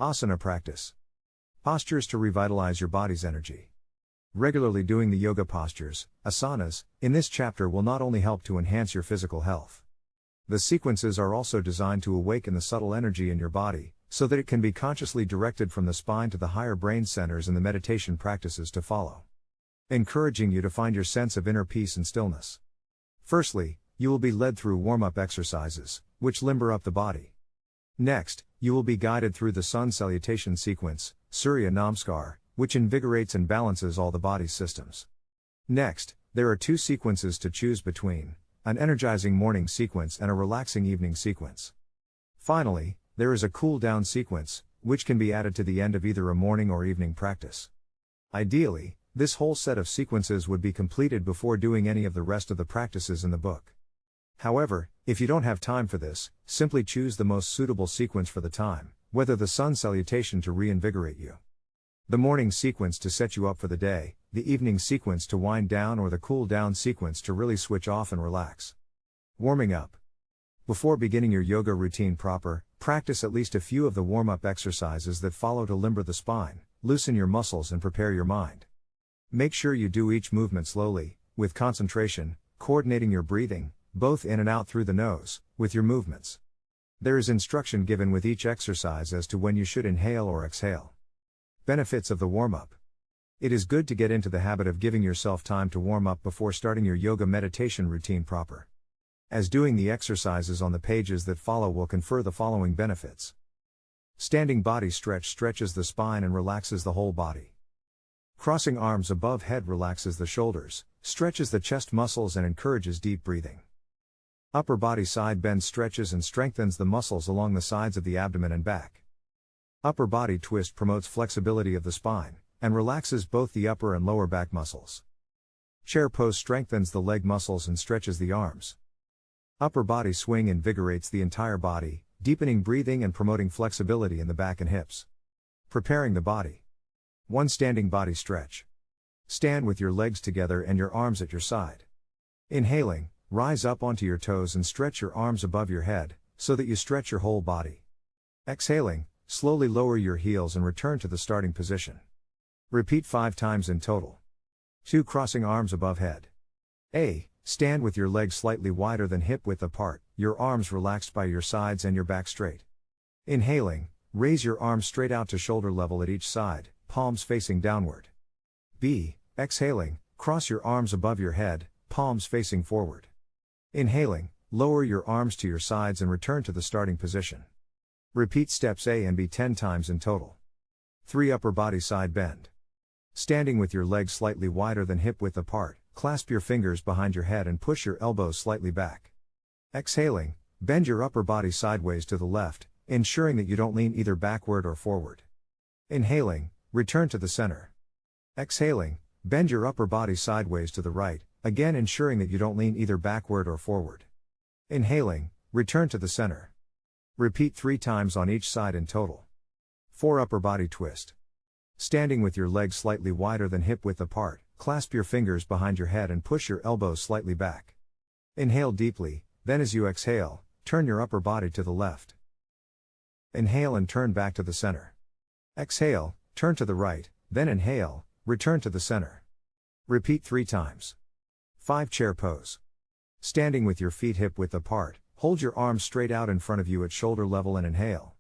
Asana Practice. Postures to revitalize your body's energy. Regularly doing the yoga postures, asanas, in this chapter will not only help to enhance your physical health. The sequences are also designed to awaken the subtle energy in your body, so that it can be consciously directed from the spine to the higher brain centers in the meditation practices to follow, encouraging you to find your sense of inner peace and stillness. Firstly, you will be led through warm-up exercises, which limber up the body. Next, you will be guided through the sun salutation sequence, Surya Namaskar, which invigorates and balances all the body's systems. Next, there are two sequences to choose between, an energizing morning sequence and a relaxing evening sequence. Finally, there is a cool-down sequence, which can be added to the end of either a morning or evening practice. Ideally, this whole set of sequences would be completed before doing any of the rest of the practices in the book. However, if you don't have time for this, simply choose the most suitable sequence for the time, whether the sun salutation to reinvigorate you, the morning sequence to set you up for the day, the evening sequence to wind down, or the cool down sequence to really switch off and relax. Warming up. Before beginning your yoga routine proper, practice at least a few of the warm-up exercises that follow to limber the spine, loosen your muscles and prepare your mind. Make sure you do each movement slowly, with concentration, coordinating your breathing, both in and out through the nose, with your movements. There is instruction given with each exercise as to when you should inhale or exhale. Benefits of the warm-up. It is good to get into the habit of giving yourself time to warm up before starting your yoga meditation routine proper, as doing the exercises on the pages that follow will confer the following benefits. Standing body stretch stretches the spine and relaxes the whole body. Crossing arms above head relaxes the shoulders, stretches the chest muscles and encourages deep breathing. Upper body side bend stretches and strengthens the muscles along the sides of the abdomen and back. Upper body twist promotes flexibility of the spine, and relaxes both the upper and lower back muscles. Chair pose strengthens the leg muscles and stretches the arms. Upper body swing invigorates the entire body, deepening breathing and promoting flexibility in the back and hips. Preparing the body. 1. Standing body stretch. Stand with your legs together and your arms at your side. Inhaling, rise up onto your toes and stretch your arms above your head, so that you stretch your whole body. Exhaling, slowly lower your heels and return to the starting position. Repeat 5 times in total. 2. Crossing arms above head. A. Stand with your legs slightly wider than hip width apart, your arms relaxed by your sides and your back straight. Inhaling, raise your arms straight out to shoulder level at each side, palms facing downward. B. Exhaling, cross your arms above your head, palms facing forward. Inhaling, lower your arms to your sides and return to the starting position. Repeat steps A and B 10 times in total. 3. Upper body side bend. Standing with your legs slightly wider than hip width apart, clasp your fingers behind your head and push your elbows slightly back. Exhaling, bend your upper body sideways to the left, ensuring that you don't lean either backward or forward. Inhaling, return to the center. Exhaling, bend your upper body sideways to the right, again ensuring that you don't lean either backward or forward. Inhaling, return to the center. Repeat 3 times on each side in total. 4. Upper body twist. Standing with your legs slightly wider than hip width apart, clasp your fingers behind your head and push your elbows slightly back. Inhale deeply, then as you exhale, turn your upper body to the left. Inhale and turn back to the center. Exhale, turn to the right, then inhale, return to the center. Repeat 3 times. 5. Chair pose. Standing with your feet hip width apart, hold your arms straight out in front of you at shoulder level and inhale.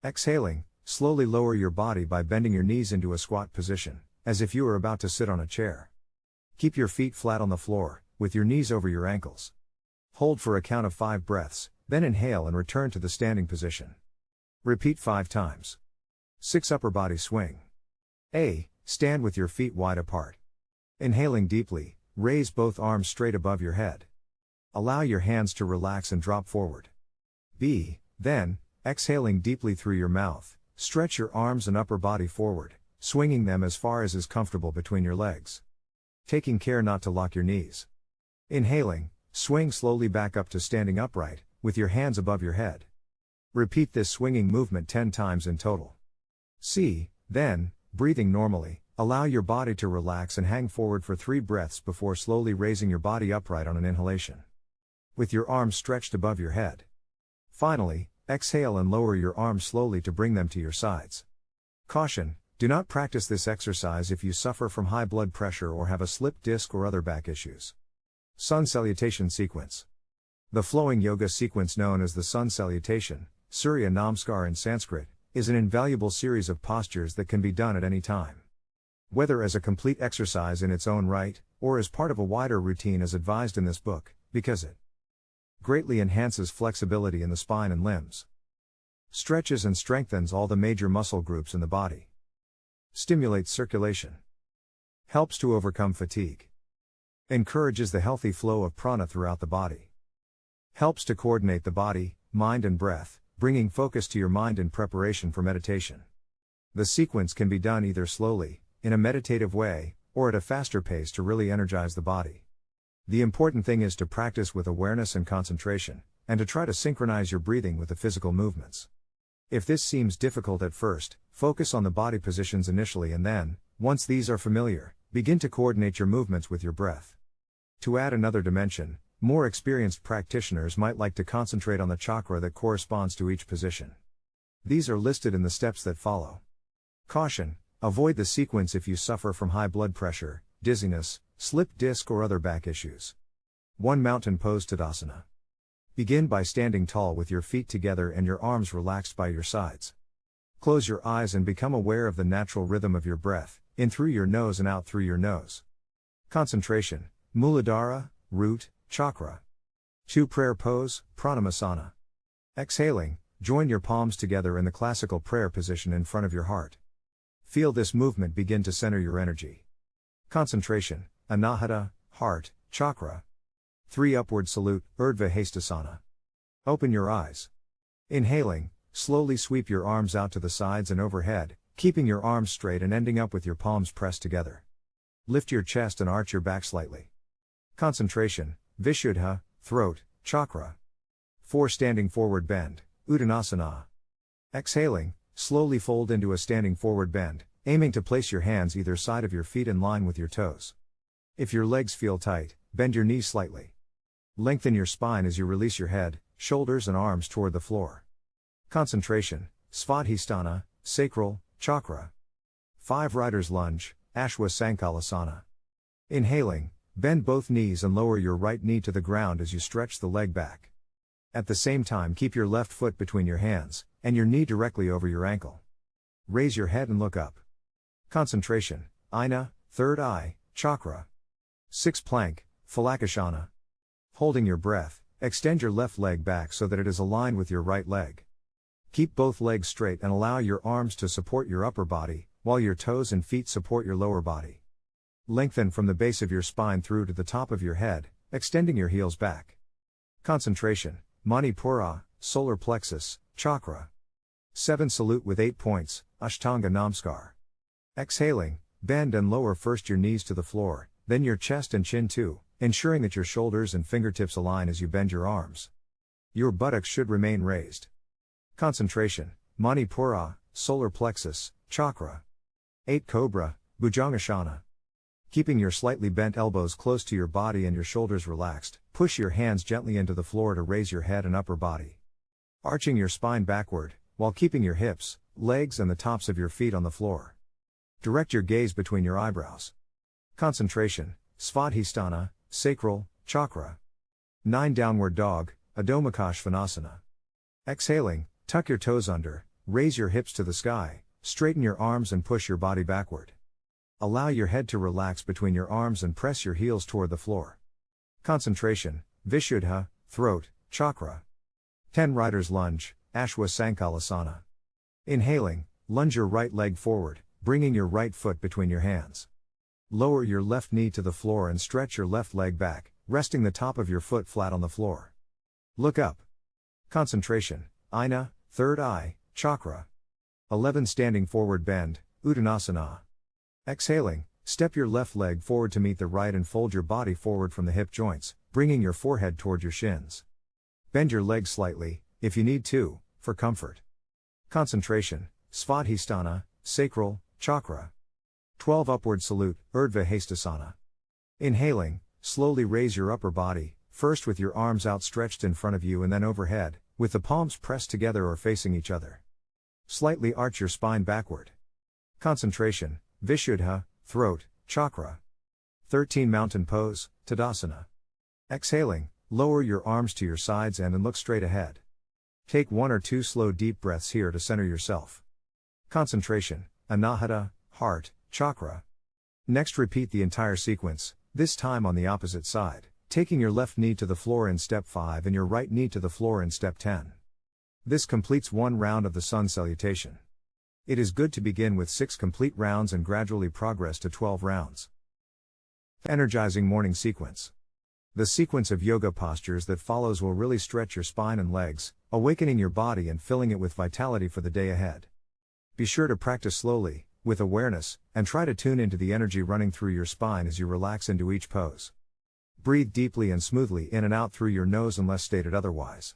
Exhaling, slowly lower your body by bending your knees into a squat position, as if you were about to sit on a chair. Keep your feet flat on the floor, with your knees over your ankles. Hold for a count of 5 breaths, then inhale and return to the standing position. Repeat 5 times. 6. Upper body swing. A. Stand with your feet wide apart. Inhaling deeply, raise both arms straight above your head. Allow your hands to relax and drop forward. B. Then, exhaling deeply through your mouth, stretch your arms and upper body forward, swinging them as far as is comfortable between your legs, taking care not to lock your knees. Inhaling, swing slowly back up to standing upright, with your hands above your head. Repeat this swinging movement 10 times in total. C. Then, breathing normally, allow your body to relax and hang forward for 3 breaths before slowly raising your body upright on an inhalation, with your arms stretched above your head. Finally, Exhale and lower your arms slowly to bring them to your sides. Caution: do not practice this exercise if you suffer from high blood pressure or have a slipped disc or other back issues. Sun Salutation Sequence. The flowing yoga sequence known as the Sun Salutation, Surya Namaskar in Sanskrit, is an invaluable series of postures that can be done at any time. Whether as a complete exercise in its own right, or as part of a wider routine as advised in this book, because it greatly enhances flexibility in the spine and limbs, stretches and strengthens all the major muscle groups in the body, stimulates circulation, helps to overcome fatigue, encourages the healthy flow of prana throughout the body, helps to coordinate the body, mind and breath, bringing focus to your mind in preparation for meditation. The sequence can be done either slowly, in a meditative way, or at a faster pace to really energize the body. The important thing is to practice with awareness and concentration, and to try to synchronize your breathing with the physical movements. If this seems difficult at first, focus on the body positions initially and then, once these are familiar, begin to coordinate your movements with your breath. To add another dimension, more experienced practitioners might like to concentrate on the chakra that corresponds to each position. These are listed in the steps that follow. Caution: avoid the sequence if you suffer from high blood pressure, dizziness, slipped disc or other back issues. 1. Mountain Pose Tadasana. Begin by standing tall with your feet together and your arms relaxed by your sides. Close your eyes and become aware of the natural rhythm of your breath, in through your nose and out through your nose. Concentration: Muladhara, root, chakra. 2. Prayer Pose, Pranamasana. Exhaling, join your palms together in the classical prayer position in front of your heart. Feel this movement begin to center your energy. Concentration: Anahata, heart, chakra. 3. Upward Salute, Urdhva Hastasana. Open your eyes. Inhaling, slowly sweep your arms out to the sides and overhead, keeping your arms straight and ending up with your palms pressed together. Lift your chest and arch your back slightly. Concentration: Vishuddha, throat, chakra. 4. Standing Forward Bend, Uttanasana. Exhaling, slowly fold into a standing forward bend, aiming to place your hands either side of your feet in line with your toes. If your legs feel tight, bend your knees slightly. Lengthen your spine as you release your head, shoulders and arms toward the floor. Concentration: Svadhisthana, sacral, chakra. 5. Rider's Lunge, Ashwasankalasana. Inhaling, bend both knees and lower your right knee to the ground as you stretch the leg back. At the same time, keep your left foot between your hands, and your knee directly over your ankle. Raise your head and look up. Concentration: Ajna, third eye, chakra. 6. Plank, Phalakasana. Holding your breath, extend your left leg back so that it is aligned with your right leg. Keep both legs straight and allow your arms to support your upper body, while your toes and feet support your lower body. Lengthen from the base of your spine through to the top of your head, extending your heels back. Concentration: Manipura, solar plexus, chakra. 7. Salute with 8 points, Ashtanga Namaskar. Exhaling, bend and lower first your knees to the floor, then your chest and chin too, ensuring that your shoulders and fingertips align as you bend your arms. Your buttocks should remain raised. Concentration: Manipura, solar plexus, chakra. 8. Cobra, Bhujangasana. Keeping your slightly bent elbows close to your body and your shoulders relaxed, push your hands gently into the floor to raise your head and upper body. Arching your spine backward, while keeping your hips, legs and the tops of your feet on the floor. Direct your gaze between your eyebrows. Concentration: Svadhisthana, sacral, chakra. 9. Downward Dog, Adho Mukha Svanasana. Exhaling, tuck your toes under, raise your hips to the sky, straighten your arms and push your body backward. Allow your head to relax between your arms and press your heels toward the floor. Concentration: Vishuddha, throat, chakra. 10. Rider's Lunge, Ashwasankalasana. Inhaling, lunge your right leg forward, bringing your right foot between your hands. Lower your left knee to the floor and stretch your left leg back, resting the top of your foot flat on the floor. Look up. Concentration: Ajna, third eye, chakra. 11. Standing Forward Bend, Uttanasana. Exhaling, step your left leg forward to meet the right and fold your body forward from the hip joints, bringing your forehead toward your shins. Bend your legs slightly, if you need to, for comfort. Concentration: Svadhisthana, sacral, chakra. 12. Upward Salute, Urdhva Hastasana. Inhaling, slowly raise your upper body, first with your arms outstretched in front of you and then overhead, with the palms pressed together or facing each other. Slightly arch your spine backward. Concentration, Vishuddha, throat, chakra. 13 Mountain pose, Tadasana. Exhaling, lower your arms to your sides and look straight ahead. Take 1 or 2 slow deep breaths here to center yourself. Concentration, Anahata, heart, chakra. Next repeat the entire sequence, this time on the opposite side, taking your left knee to the floor in step 5 and your right knee to the floor in step 10. This completes 1 round of the sun salutation. It is good to begin with 6 complete rounds and gradually progress to 12 rounds. Energizing morning sequence. The sequence of yoga postures that follows will really stretch your spine and legs, awakening your body and filling it with vitality for the day ahead. Be sure to practice slowly, with awareness, and try to tune into the energy running through your spine as you relax into each pose. Breathe deeply and smoothly in and out through your nose unless stated otherwise.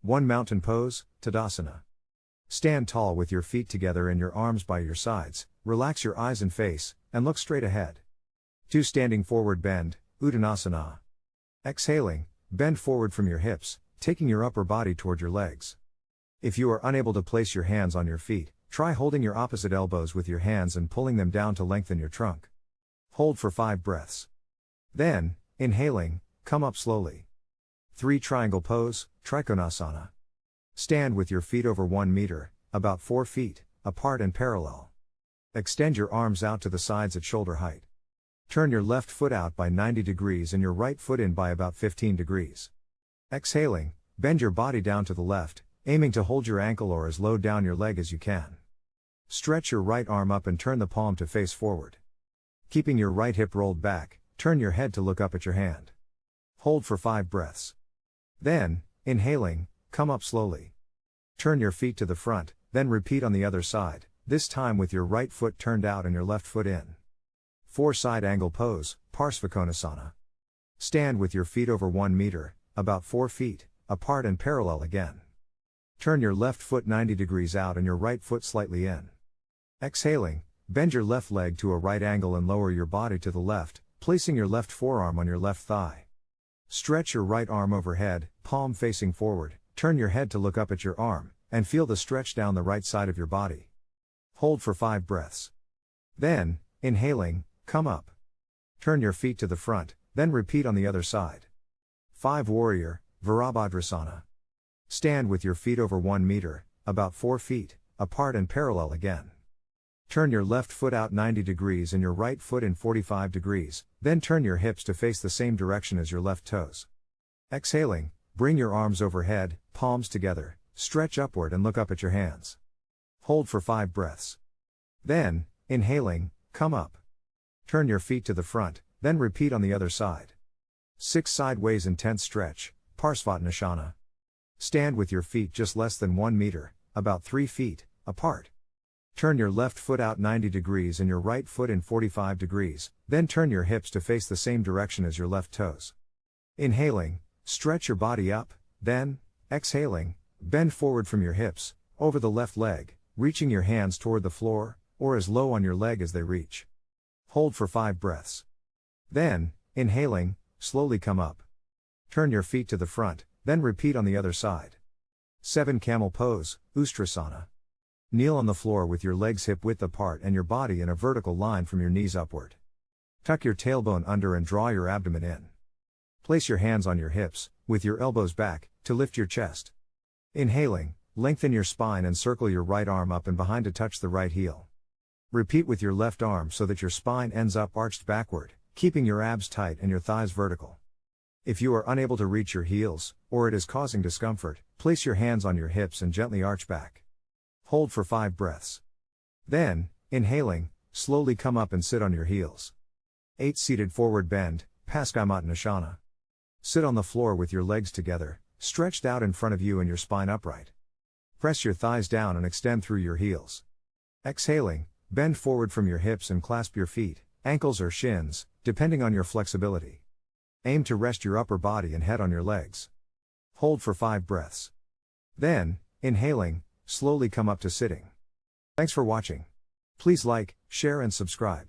1 Mountain pose, Tadasana. Stand tall with your feet together and your arms by your sides, relax your eyes and face, and look straight ahead. 2 Standing forward bend, Uttanasana. Exhaling, bend forward from your hips, taking your upper body toward your legs. If you are unable to place your hands on your feet, try holding your opposite elbows with your hands and pulling them down to lengthen your trunk. Hold for 5 breaths. Then, inhaling, come up slowly. 3 Triangle pose, Trikonasana. Stand with your feet over 1 meter, about 4 feet, apart and parallel. Extend your arms out to the sides at shoulder height. Turn your left foot out by 90 degrees and your right foot in by about 15 degrees. Exhaling, bend your body down to the left, aiming to hold your ankle or as low down your leg as you can. Stretch your right arm up and turn the palm to face forward. Keeping your right hip rolled back, turn your head to look up at your hand. Hold for 5 breaths. Then, inhaling, come up slowly. Turn your feet to the front, then repeat on the other side, this time with your right foot turned out and your left foot in. 4 Side angle pose, Parsvakonasana. Stand with your feet over 1 meter, about 4 feet, apart and parallel again. Turn your left foot 90 degrees out and your right foot slightly in. Exhaling, bend your left leg to a right angle and lower your body to the left, placing your left forearm on your left thigh. Stretch your right arm overhead, palm facing forward, turn your head to look up at your arm, and feel the stretch down the right side of your body. Hold for 5 breaths. Then, inhaling, come up. Turn your feet to the front, then repeat on the other side. 5 Warrior, Virabhadrasana. Stand with your feet over 1 meter, about 4 feet, apart and parallel again. Turn your left foot out 90 degrees and your right foot in 45 degrees, then turn your hips to face the same direction as your left toes. Exhaling, bring your arms overhead, palms together, stretch upward and look up at your hands. Hold for 5 breaths. Then, inhaling, come up. Turn your feet to the front, then repeat on the other side. 6 Sideways Intense Stretch, Parsvottanasana. Stand with your feet just less than 1 meter, about 3 feet, apart. Turn your left foot out 90 degrees and your right foot in 45 degrees, then turn your hips to face the same direction as your left toes. Inhaling, stretch your body up, then, exhaling, bend forward from your hips, over the left leg, reaching your hands toward the floor, or as low on your leg as they reach. Hold for 5 breaths. Then, inhaling, slowly come up. Turn your feet to the front, then repeat on the other side. 7 Camel pose, Ustrasana. Kneel on the floor with your legs hip width apart and your body in a vertical line from your knees upward. Tuck your tailbone under and draw your abdomen in. Place your hands on your hips, with your elbows back, to lift your chest. Inhaling, lengthen your spine and circle your right arm up and behind to touch the right heel. Repeat with your left arm so that your spine ends up arched backward, keeping your abs tight and your thighs vertical. If you are unable to reach your heels, or it is causing discomfort, place your hands on your hips and gently arch back. Hold for 5 breaths. Then, inhaling, slowly come up and sit on your heels. 8 Seated Forward Bend, Paschimottanasana. Sit on the floor with your legs together, stretched out in front of you and your spine upright. Press your thighs down and extend through your heels. Exhaling, bend forward from your hips and clasp your feet, ankles or shins, depending on your flexibility. Aim to rest your upper body and head on your legs. Hold for 5 breaths. Then, inhaling, slowly come up to sitting. Thanks for watching. Please like, share and subscribe.